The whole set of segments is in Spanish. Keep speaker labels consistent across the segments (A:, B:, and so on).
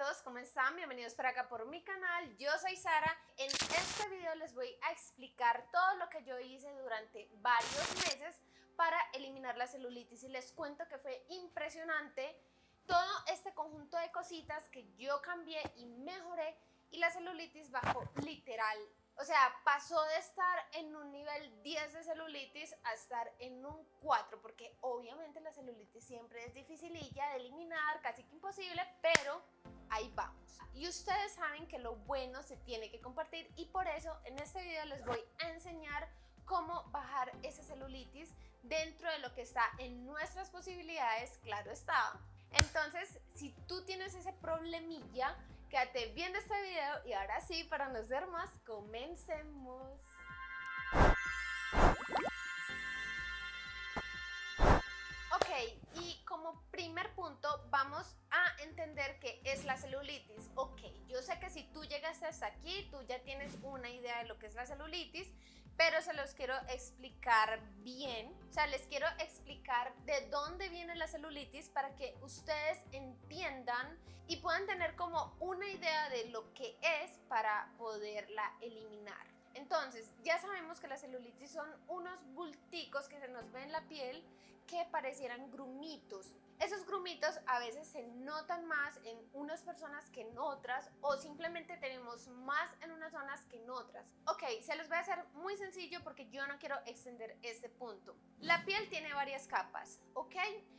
A: todos, ¿cómo están? Bienvenidos por acá por mi canal. Yo soy Sara. En este video les voy a explicar todo lo que yo hice durante varios meses para eliminar la celulitis y les cuento que fue impresionante todo este conjunto de cositas que yo cambié y mejoré y la celulitis bajó literal. O sea, pasó de estar en un nivel 10 de celulitis a estar en un 4, porque obviamente la celulitis siempre es dificililla de eliminar, casi que imposible, pero ahí vamos. Y ustedes saben que lo bueno se tiene que compartir y por eso en este video les voy a enseñar cómo bajar esa celulitis dentro de lo que está en nuestras posibilidades, claro está. Entonces, si tú tienes ese problemilla, quédate viendo este video y ahora sí, para no ser más, comencemos. Ok, y como primer punto vamos a entender qué es la celulitis. Ok, yo sé que si tú llegaste hasta aquí, tú ya tienes una idea de lo que es la celulitis, pero se los quiero explicar bien. O sea, les quiero explicar de dónde viene la celulitis para que ustedes entiendan y puedan tener como una idea de lo que es para poderla eliminar. Entonces, ya sabemos que la celulitis son unos bulticos que se nos ven en la piel que parecieran grumitos. Esos grumitos a veces se notan más en unas personas que en otras o simplemente tenemos más en unas zonas que en otras. Ok, se los voy a hacer muy sencillo porque yo no quiero extender este punto. La piel tiene varias capas, ¿ok?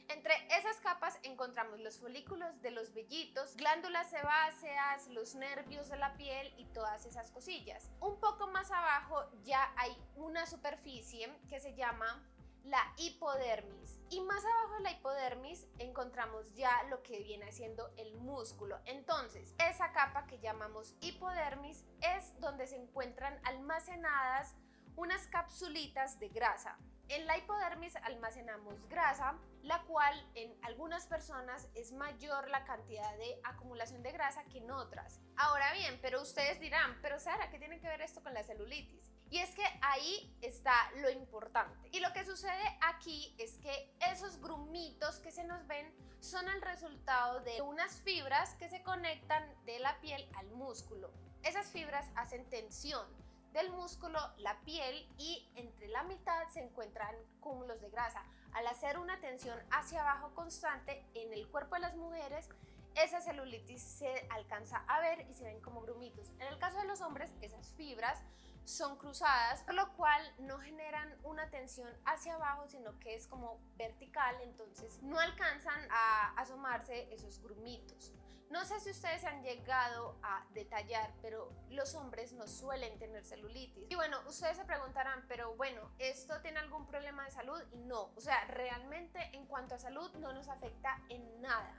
A: Entre esas capas encontramos los folículos de los vellitos, glándulas sebáceas, los nervios de la piel y todas esas cosillas. Un poco más abajo ya hay una superficie que se llama la hipodermis y más abajo de la hipodermis encontramos ya lo que viene siendo el músculo. Entonces esa capa que llamamos hipodermis es donde se encuentran almacenadas unas capsulitas de grasa. En la hipodermis almacenamos grasa, la cual en algunas personas es mayor la cantidad de acumulación de grasa que en otras. Ahora bien, pero ustedes dirán, pero Sara, ¿qué tiene que ver esto con la celulitis? Y es que ahí está lo importante. Y lo que sucede aquí es que esos grumitos que se nos ven son el resultado de unas fibras que se conectan de la piel al músculo. Esas fibras hacen tensión del músculo, la piel y entre la mitad se encuentran cúmulos de grasa. Al hacer una tensión hacia abajo constante en el cuerpo de las mujeres, esa celulitis se alcanza a ver y se ven como grumitos. En el caso de los hombres, esas fibras son cruzadas, por lo cual no generan una tensión hacia abajo, sino que es como vertical, entonces no alcanzan a asomarse esos grumitos. No sé si ustedes han llegado a detallar, pero los hombres no suelen tener celulitis. Y bueno, ustedes se preguntarán, pero bueno, ¿esto tiene algún problema de salud? Y no, o sea, realmente en cuanto a salud no nos afecta en nada.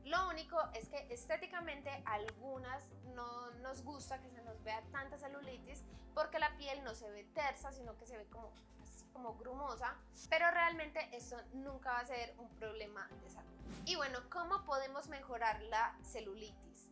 A: Lo único es que estéticamente a algunas no nos gusta que se nos vea tanta celulitis porque la piel no se ve tersa, sino que se ve como, así como grumosa, pero realmente esto nunca va a ser un problema de salud. Y bueno, ¿cómo podemos mejorar la celulitis?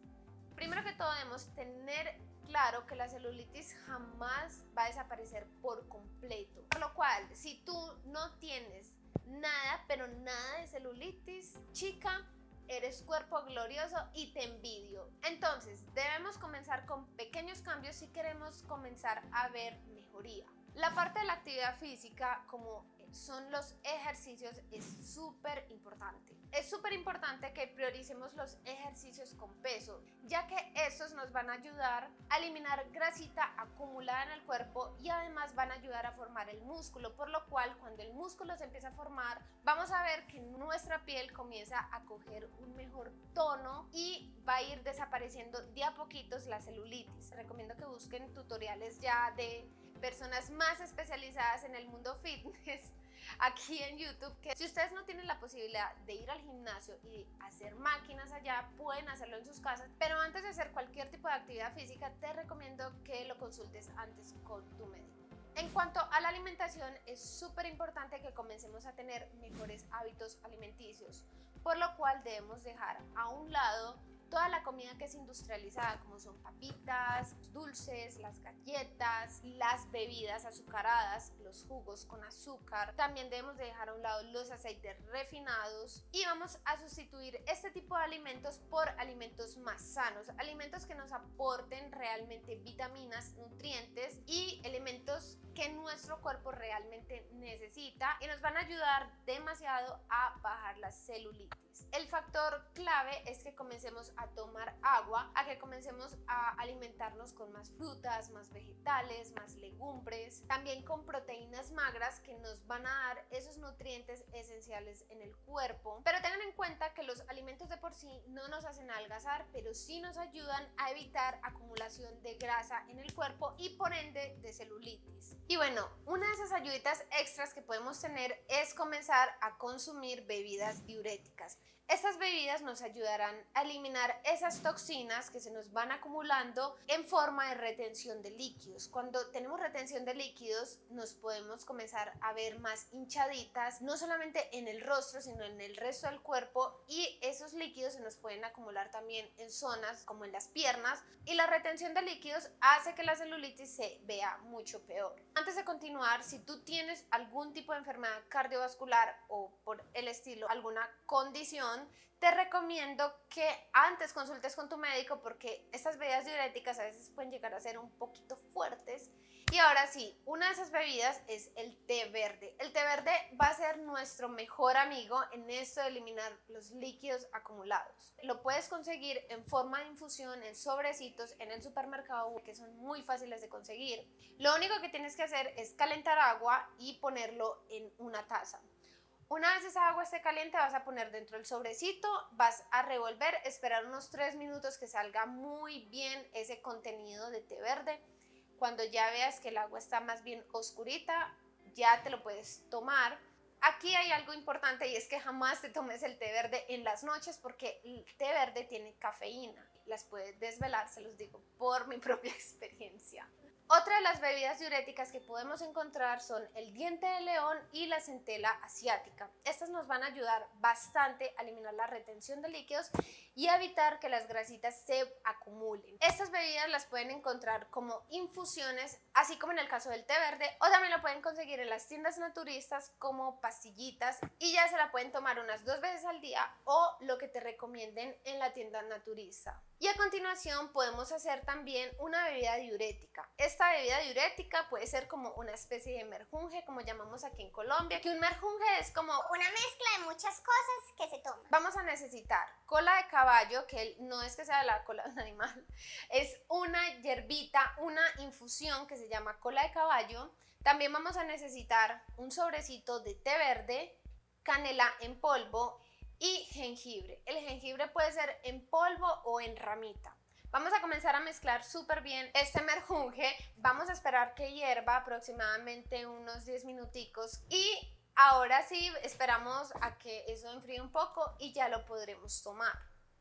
A: Primero que todo debemos tener claro que la celulitis jamás va a desaparecer por completo, por lo cual si tú no tienes nada, pero nada de celulitis, chica, eres cuerpo glorioso y te envidio. Entonces debemos comenzar con pequeños cambios si queremos comenzar a ver mejoría. La parte de la actividad física, como son los ejercicios, es súper importante. Es súper importante que prioricemos los ejercicios con peso, ya que estos nos van a ayudar a eliminar grasita acumulada en el cuerpo y además van a ayudar a formar el músculo, por lo cual cuando el músculo se empieza a formar, vamos a ver que nuestra piel comienza a coger un mejor tono y va a ir desapareciendo de a poquitos la celulitis. Recomiendo que busquen tutoriales ya de personas más especializadas en el mundo fitness aquí en YouTube, que si ustedes no tienen la posibilidad de ir al gimnasio y hacer máquinas allá, pueden hacerlo en sus casas, pero antes de hacer cualquier tipo de actividad física te recomiendo que lo consultes antes con tu médico. En cuanto a la alimentación, es súper importante que comencemos a tener mejores hábitos alimenticios, por lo cual debemos dejar a un lado toda la comida que es industrializada, como son papitas, dulces, las galletas, las bebidas azucaradas, los jugos con azúcar. También debemos de dejar a un lado los aceites refinados y vamos a sustituir este tipo de alimentos por alimentos más sanos, alimentos que nos aporten realmente vitaminas, nutrientes y elementos que nuestro cuerpo realmente necesita y nos van a ayudar demasiado a bajar la celulitis. El factor clave es que comencemos a tomar agua, a que comencemos a alimentarnos con más frutas, más vegetales, más legumbres, también con proteínas magras que nos van a dar esos nutrientes esenciales en el cuerpo. Pero tengan en cuenta que los alimentos de por sí no nos hacen adelgazar, pero sí nos ayudan a evitar acumulación de grasa en el cuerpo y por ende de celulitis. Y bueno, una de esas ayuditas extras que podemos tener es comenzar a consumir bebidas diuréticas. Estas bebidas nos ayudarán a eliminar esas toxinas que se nos van acumulando en forma de retención de líquidos. Cuando tenemos retención de líquidos nos podemos comenzar a ver más hinchaditas, no solamente en el rostro sino en el resto del cuerpo, y esos líquidos se nos pueden acumular también en zonas como en las piernas, y la retención de líquidos hace que la celulitis se vea mucho peor. Antes de continuar, si tú tienes algún tipo de enfermedad cardiovascular o por el estilo alguna condición, te recomiendo que antes consultes con tu médico porque estas bebidas diuréticas a veces pueden llegar a ser un poquito fuertes. Y ahora sí, una de esas bebidas es el té verde. El té verde va a ser nuestro mejor amigo en esto de eliminar los líquidos acumulados. Lo puedes conseguir en forma de infusión, en sobrecitos, en el supermercado, que son muy fáciles de conseguir. Lo único que tienes que hacer es calentar agua y ponerlo en una taza. Una vez esa agua esté caliente, vas a poner dentro del sobrecito, vas a revolver, esperar unos 3 minutos que salga muy bien ese contenido de té verde. Cuando ya veas que el agua está más bien oscurita, ya te lo puedes tomar. Aquí hay algo importante y es que jamás te tomes el té verde en las noches porque el té verde tiene cafeína. Las puedes desvelar, se los digo por mi propia experiencia. Otra de las bebidas diuréticas que podemos encontrar son el diente de león y la centela asiática. Estas nos van a ayudar bastante a eliminar la retención de líquidos y a evitar que las grasitas se acumulen. Estas bebidas las pueden encontrar como infusiones, así como en el caso del té verde, o también lo pueden conseguir en las tiendas naturistas como pastillitas y ya se la pueden tomar unas 2 veces al día o lo que te recomienden en la tienda naturista. Y a continuación podemos hacer también una bebida diurética. Esta bebida diurética puede ser como una especie de merjunje, como llamamos aquí en Colombia, que un merjunje es como
B: una mezcla de muchas cosas que se toman.
A: Vamos a necesitar cola de caballo, que no es que sea la cola de un animal, es una hierbita, una infusión que se llama cola de caballo. También vamos a necesitar un sobrecito de té verde, canela en polvo y jengibre. El jengibre puede ser en polvo o en ramita. Vamos a comenzar a mezclar súper bien este merjunje. Vamos a esperar que hierva aproximadamente unos 10 minuticos y ahora sí esperamos a que eso enfríe un poco y ya lo podremos tomar.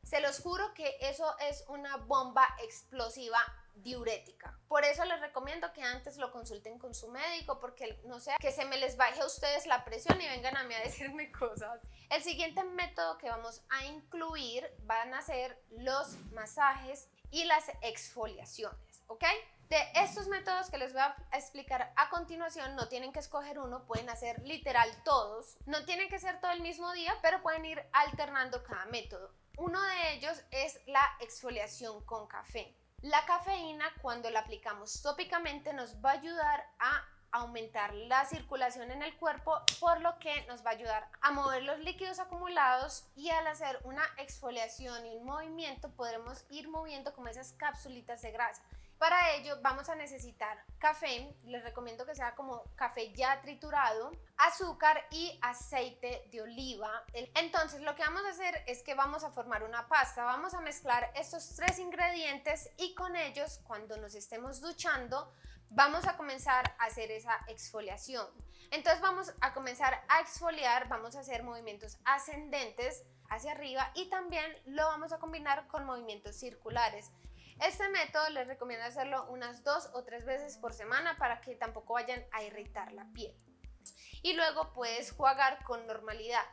A: Se los juro que eso es una bomba explosiva diurética. Por eso les recomiendo que antes lo consulten con su médico, porque no sea que se me les baje a ustedes la presión y vengan a mí a decirme cosas. El siguiente método que vamos a incluir van a ser los masajes y las exfoliaciones, ¿ok? De estos métodos que les voy a explicar a continuación, no tienen que escoger uno, pueden hacer literal todos. No tienen que ser todo el mismo día, pero pueden ir alternando cada método. Uno de ellos es la exfoliación con café. La cafeína, cuando la aplicamos tópicamente, nos va a ayudar a aumentar la circulación en el cuerpo, por lo que nos va a ayudar a mover los líquidos acumulados, y al hacer una exfoliación y un movimiento podremos ir moviendo como esas cápsulitas de grasa. Para ello vamos a necesitar café, les recomiendo que sea como café ya triturado, azúcar y aceite de oliva. Entonces lo que vamos a hacer es que vamos a formar una pasta, vamos a mezclar estos 3 ingredientes y con ellos cuando nos estemos duchando vamos a comenzar a hacer esa exfoliación. Entonces vamos a comenzar a exfoliar, vamos a hacer movimientos ascendentes hacia arriba y también lo vamos a combinar con movimientos circulares. Este método les recomiendo hacerlo unas 2 o 3 veces por semana para que tampoco vayan a irritar la piel. Y luego puedes jugar con normalidad.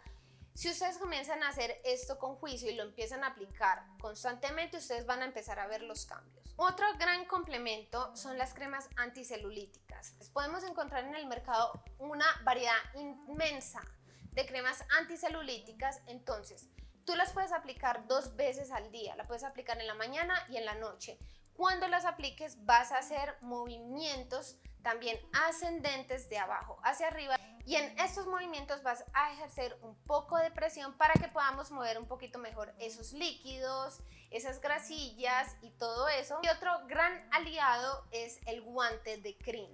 A: Si ustedes comienzan a hacer esto con juicio y lo empiezan a aplicar constantemente, ustedes van a empezar a ver los cambios. Otro gran complemento son las cremas anticelulíticas. Podemos encontrar en el mercado una variedad inmensa de cremas anticelulíticas, entonces tú las puedes aplicar 2 veces al día, la puedes aplicar en la mañana y en la noche. Cuando las apliques vas a hacer movimientos también ascendentes de abajo hacia arriba y en estos movimientos vas a ejercer un poco de presión para que podamos mover un poquito mejor esos líquidos, esas grasillas y todo eso. Y otro gran aliado es el guante de Cream.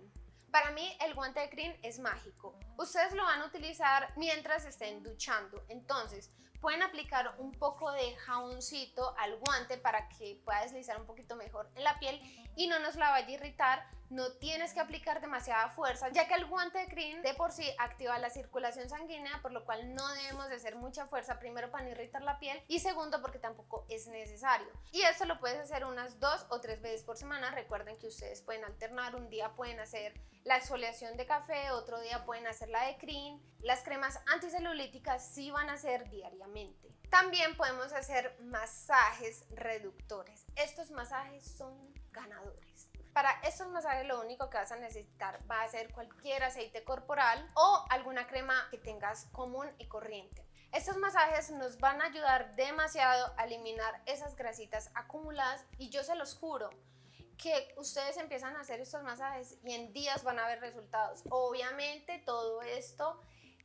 A: Para mí el guante de Cream es mágico. Ustedes lo van a utilizar mientras estén duchando, entonces pueden aplicar un poco de jaboncito al guante para que pueda deslizar un poquito mejor en la piel y no nos la vaya a irritar. No tienes que aplicar demasiada fuerza, ya que el guante de Cream de por sí activa la circulación sanguínea, por lo cual no debemos de hacer mucha fuerza, primero para no irritar la piel y segundo porque tampoco es necesario. Y esto lo puedes hacer unas 2 o 3 veces por semana. Recuerden que ustedes pueden alternar, un día pueden hacer la exfoliación de café, otro día pueden hacer la de Cream. Las cremas anticelulíticas sí van a ser diariamente. También podemos hacer masajes reductores. Estos masajes son ganadores. Para estos masajes lo único que vas a necesitar va a ser cualquier aceite corporal o alguna crema que tengas común y corriente. Estos masajes nos van a ayudar demasiado a eliminar esas grasitas acumuladas y yo se los juro que ustedes empiezan a hacer estos masajes y en días van a ver resultados. Obviamente todo esto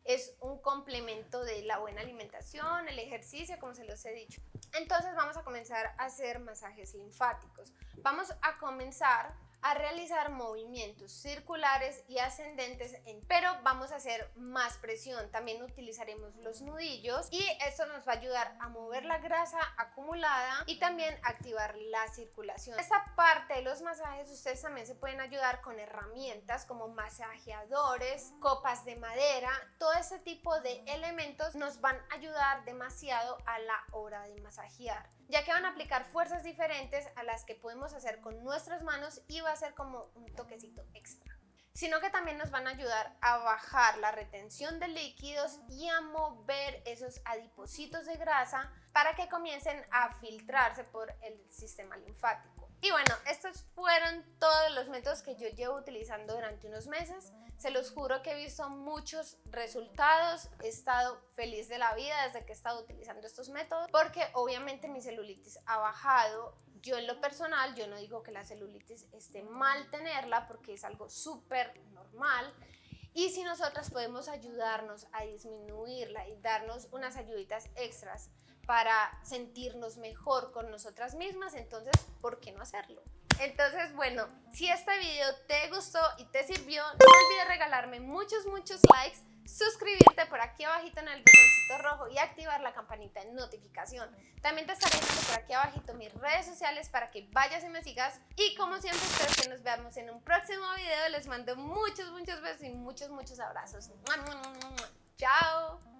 A: es un complemento de la buena alimentación, el ejercicio, como se los he dicho. Entonces vamos a comenzar a hacer masajes linfáticos. Vamos a comenzar a realizar movimientos circulares y ascendentes, pero vamos a hacer más presión. También utilizaremos los nudillos y esto nos va a ayudar a mover la grasa acumulada y también activar la circulación. Esta parte de los masajes ustedes también se pueden ayudar con herramientas como masajeadores, copas de madera. Todo este tipo de elementos nos van a ayudar demasiado a la hora de masajear, ya que van a aplicar fuerzas diferentes a las que podemos hacer con nuestras manos y va a ser como un toquecito extra. Sino que también nos van a ayudar a bajar la retención de líquidos y a mover esos adipocitos de grasa para que comiencen a filtrarse por el sistema linfático. Y bueno, estos fueron todos los métodos que yo llevo utilizando durante unos meses. Se los juro que he visto muchos resultados, he estado feliz de la vida desde que he estado utilizando estos métodos porque obviamente mi celulitis ha bajado. Yo en lo personal, yo no digo que la celulitis esté mal tenerla porque es algo súper normal y si nosotras podemos ayudarnos a disminuirla y darnos unas ayuditas extras para sentirnos mejor con nosotras mismas, entonces ¿por qué no hacerlo? Entonces, bueno, si este video te gustó y te sirvió, no olvides regalarme muchos likes, suscribirte por aquí abajito en el botoncito rojo y activar la campanita de notificación. También te estaré dejando por aquí abajito mis redes sociales para que vayas y me sigas. Y como siempre, espero que nos veamos en un próximo video. Les mando muchos besos y muchos abrazos. ¡Chao!